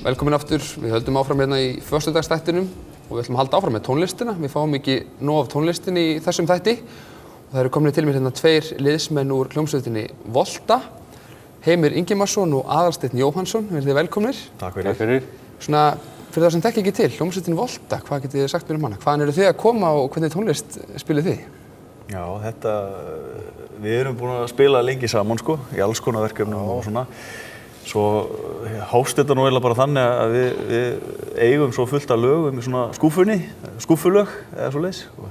velkomin aftur. Við höldum áfram hérna í föstudagsþættinum og við ætlum að halda áfram með tónlistina. Við fáum ekki nóg af tónlistinni í þessum þætti. Og það eru komin til mér hérna tveir liðsmenn úr hljómsveitinni Volta, Heimir Ingimarsson og Aðalsteinn Jóhannsson. Verið þið velkomnir. Takk fyrir. Svona, fyrir það sem þekki ekki til, hljómsveitin Volta, hvað getið þið sagt mér hana? Hvaðan eru þið að koma og hvernig tónlist spilið þið? Já, við erum búin að spila lengi saman sko, í alls konar verkefnum og svona. Svo hófst þetta nú eiginlega bara þannig að við eigum svo fullt af lögum í svona skúffulög eða svoleiðis og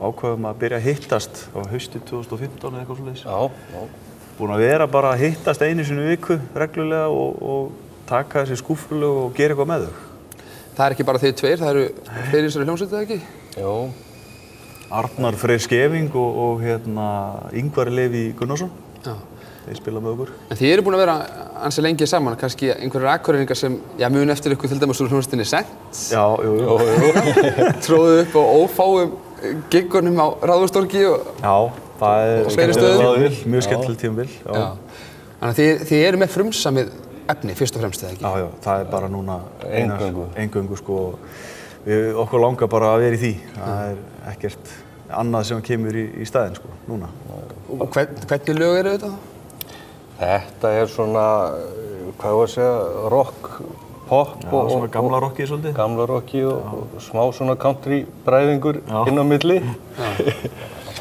ákveðum að byrja að hittast á hausti 2015 eða eitthvað svoleiðis. Já. Búin að vera bara að hittast einu sinni í viku reglulega og taka þessi skúffulög og gera eitthvað með þau. Það er ekki bara þið tveir, það eru fleiri í þessari hljómsveit, eða ekki? Jú. Arnar Freyr Skeving og Ingvar Leví Gunnarsson. Já. Þeir spila með okkur. En þið eru búin að vera ansi lengi saman, kannski einhverjar akureyringar sem muni eftir ykkur til dæmis úr hljómsveitinni Sent. Já, jú. Tróðu upp á ófáum giggunum á Ráðhústorgi og... Já, það er mjög skemmtilegt tímabil. Já. Þannig að þið eru með frumsamið efni fyrst og fremst, eða ekki? Já, það er bara núna eingöngu sko. Okkur langar bara að vera í því. Það er ekkert annað sem kemur í staðinn sko, núna. Og hvernig lög eru þetta? Þetta er svona, hvað var að segja, rock, pop og... Svona gamla rockið svolítið. Gamla rockið og smá svona country bræðingur inn á milli.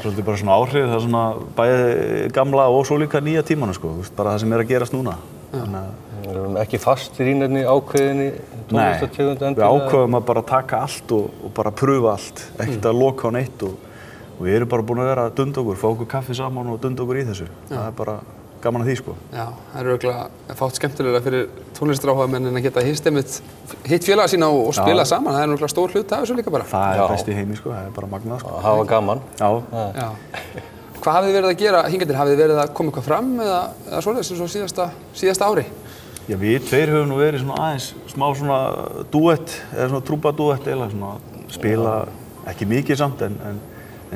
Svolítið bara svona áhrif, það er svona bæði gamla og svo líka nýja tímana sko, bara það sem er að gerast núna. Við erum ekki fastir í nefni ákveðinni tónlistartegund endilega. Við ákveðum að bara taka allt og bara pröfa allt, ekkert að loka á neitt og við erum bara búin að vera að dunda okkur, fá okkur kaffi saman og dunda okkur í þessu. Það er bara gaman að því sko. Já, það er örugglega fátt skemmtilegra fyrir tónlistaráhugamenn en að geta hitt félaga sína og spila saman. Það er örugglega stór hluti af þessu líka bara. Það er best í heimi sko, það er bara magnað sko. Það var gaman. Já. Hvað hafið þið verið að gera hingað til? Hafið þið verið að koma eitthvað fram eða svoleiðis eins og síðasta ári? Já, við tveir höfum nú verið svona aðeins smá svona dúett eða svona trúpadúett eða svona spila ekki mikið samt en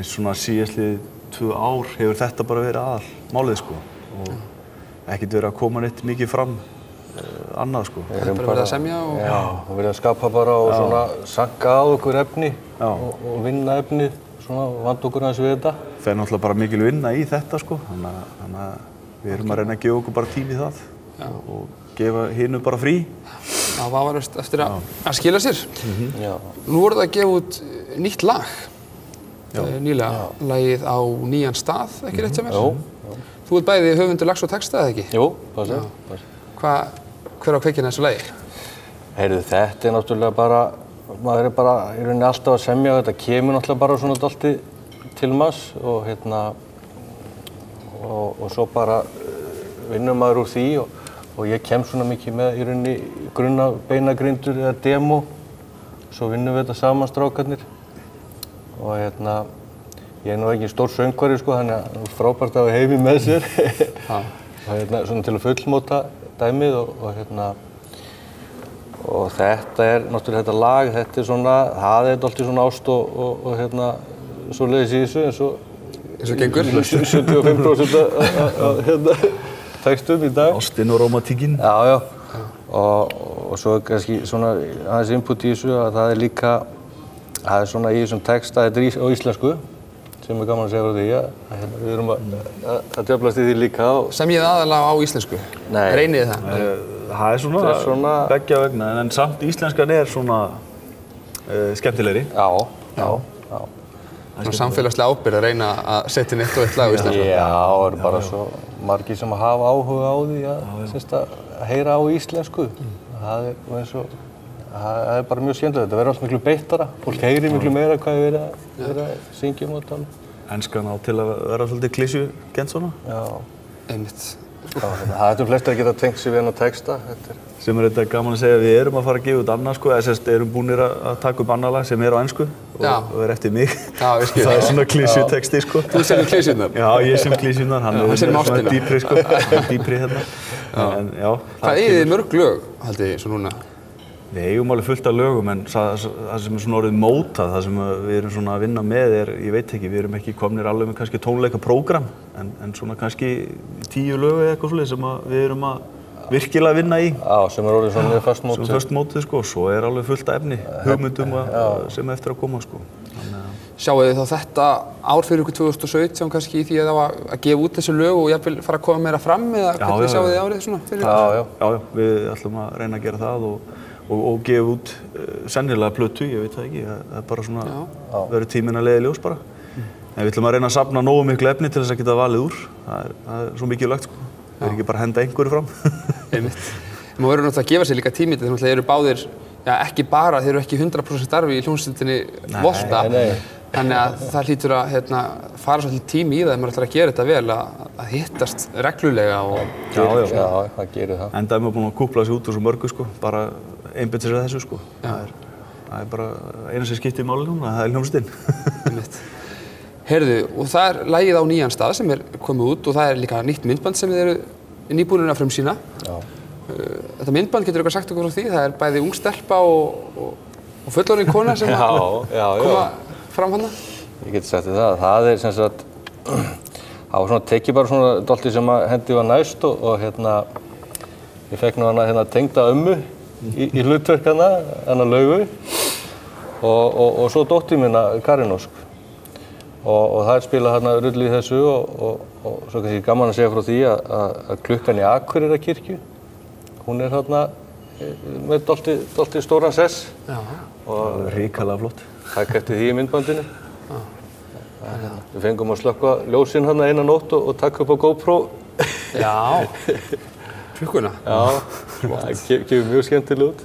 svona síðastlið 2 ár hefur þetta bara verið aðalmálið sko og ekkert verið að koma neitt mikið fram annað sko. Það er bara verið að semja og... Já, og verið að skapa bara og svona sanka á okkur efni og vinna efnið, svona vanda okkur aðeins við þetta. Það er náttúrulega bara mikil vinna í þetta sko, þannig að við erum að reyna að gefa okkur bara tími í það og gefa hinu bara frí. Já, vafalaust eftir að skila sér. Nú voruð það að gefa út nýtt lag, nýlega, lagið Á nýjan stað, ekki rétt hjá mér? Jú. Þú ert bæði höfundur lags og texta, eða ekki? Jú, passar. Hver á kveikina þessu lagi? Heyrðu, þetta er náttúrulega bara, maður er bara í rauninni alltaf að semja og þetta kemur náttúrulega bara svona dálítið til manns og og svo bara vinnur maður úr því og ég kem svona mikið með í rauninni beinagrindur eða demo, svo vinnum við þetta saman strákarnir og ég er nú ekki stór söngvari sko, þannig að það er frábært að hafa Heimi með sér og svona til að fullmóta dæmið og þetta er náttúrulega þetta lag, þetta er svona, það er dálítið svona ást og svoleiðis í þessu eins og gengur 75% af textum í dag. Ástin og rómantíkin. Já. Og svo er kannski svona aðeins input í þessu að það er líka, það er svona í þessum texta, þetta er á íslensku, sem er gaman að segja frá því að við erum að djöflast í því líka. Semjið aðalega á íslensku? Nei. Reynið það? Það er svona beggja vegna, en samt íslenskan er svona skemmtilegri. Já. Svona samfélagslega ábyrgð að reyna að setja inn eitt og eitt lag á íslensku? Já, það eru bara svo margir sem hafa áhuga á því að heyra á íslensku. Það er bara mjög skemmtilegt, þetta verður allt miklu beittara. Fólk heyrir miklu meira hvað við erum að syngja og tala. Enskan á til að vera svolítið klisjugent svona. Já. Einmitt. Það er flestir að geta tengt sig við hennar texta. Sem er þetta gaman að segja að við erum að fara að gefa út annað sko, eða erum búinir að taka upp annað lag sem er á ensku og er eftir mig. Já, ég skil. Það er svona klisjutexti sko. Þú semur klisjurnar? Já, ég sem klisjurnar, hann er svona dýpri sko, dýpri hérna. Hvað eigið þið mörg lög, held ég, svo núna? Við eigum alveg fullt af lögum en það sem er svona orðið mótað, það sem við erum svona að vinna með ég veit ekki, við erum ekki komnir alveg með kannski tónleikaprógram en svona kannski 10 lög eða eitthvað svoleiðis sem við erum að virkilega vinna í. Já, sem orðið svona mjög fast mót. Sem föst mótið, sko, svo alveg fullt af efni, hugmyndum sem eftir að koma, sko. Sjáu þið þá þetta ár fyrir ykkur 2017 kannski í því að gefa út þessu lög og jafnvel fara að koma meira fram eða hvernig sjáu þið árið svona fyrir ykkur? Já, við ætlum að reyna að gera það og gefa út sennilega plötu, ég veit það ekki, það er bara svona, verður tíminn að leiða í ljós bara. En við ætlum að reyna að safna nógu miklu efni til þess að geta valið úr, það er svo mikilvægt, sko. Það er ekki bara að henda einhverju fram. Einmitt. Maður verður náttúrulega að gefa sér líka tími, þeir náttúrulega eru báðir, ekki bara, þeir eru ekki 100% starfi í hljómsveitinni Volta. Þannig að það hlýtur að fara svolítið tími í það ef maður ætlar að gera þetta vel, að hittast reglulega og... Já, það gerir það. Enda er maður búin að kúpla sig út úr svo mörgu, sko, bara einbeitt sér að þessu, sko. Það er bara eina sem skiptir máli núna, það er hljómsveitin. Heyrðu, og það er lagið á nýjan stað sem er komið út og það er líka nýtt myndband sem þið eru nýbúnir að frumsýna. Þetta myndband, getur eitthvað sagt okkur frá því? Það er bæði ung stelpa og fullorðin kona sem koma fram hana? Ég geti sagt það. Það er sem sagt, það var svona tekið bara svona dálítið sem að hendi var næst og ég fekk nú hana tengda ömmu í hlutverk hana Laugu og svo dóttir mína Karin Ósk. Og það er spilað hérna rull í þessu og svo kannski gaman að segja frá því að klukkan í Akureyrarkirkju, hún er hérna með dálítið stóran sess. Og hrikalega flott. Takk eftir því í myndbandinu. Við fengum að slökkva ljósin hérna eina nótt og taka upp á GoPro. Já, klukkuna. Já, það gefur mjög skemmtilega út.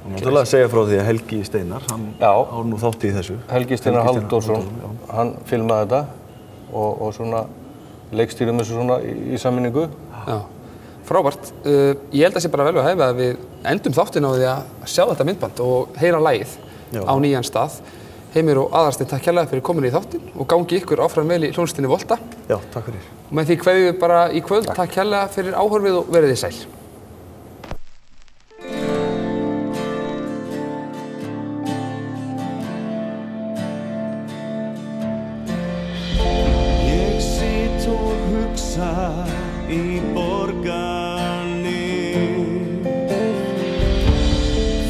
Og náttúrulega að segja frá því að Helgi Steinar, hann á nú þátt í þessu. Helgi Steinar Halldórsson, hann filmaði þetta og svona leikstýrði þessu svona í sammenningu. Já, frábært. Ég held að sé bara vel við hæfi að við endum þáttinn á því að sjá þetta myndband og heyra lagið á nýjan stað. Heimir og Aðalsteinn, takk kærlega fyrir komin í þáttinn og gangi ykkur áfram vel í hljómsveitinni Volta. Já, takk fyrir. Og með því kveðjum við bara í kvöld. Takk kærlega fyrir áhorfið og verið þið sæl. Í borgarni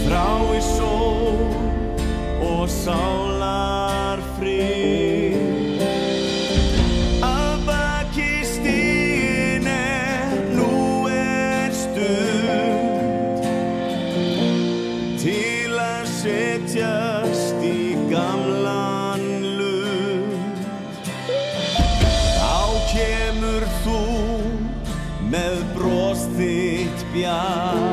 frá í sól og sálar frið að baki stíginn nú stund til að setjast í gamlan lund. Þá kemur þú með bros þitt bjart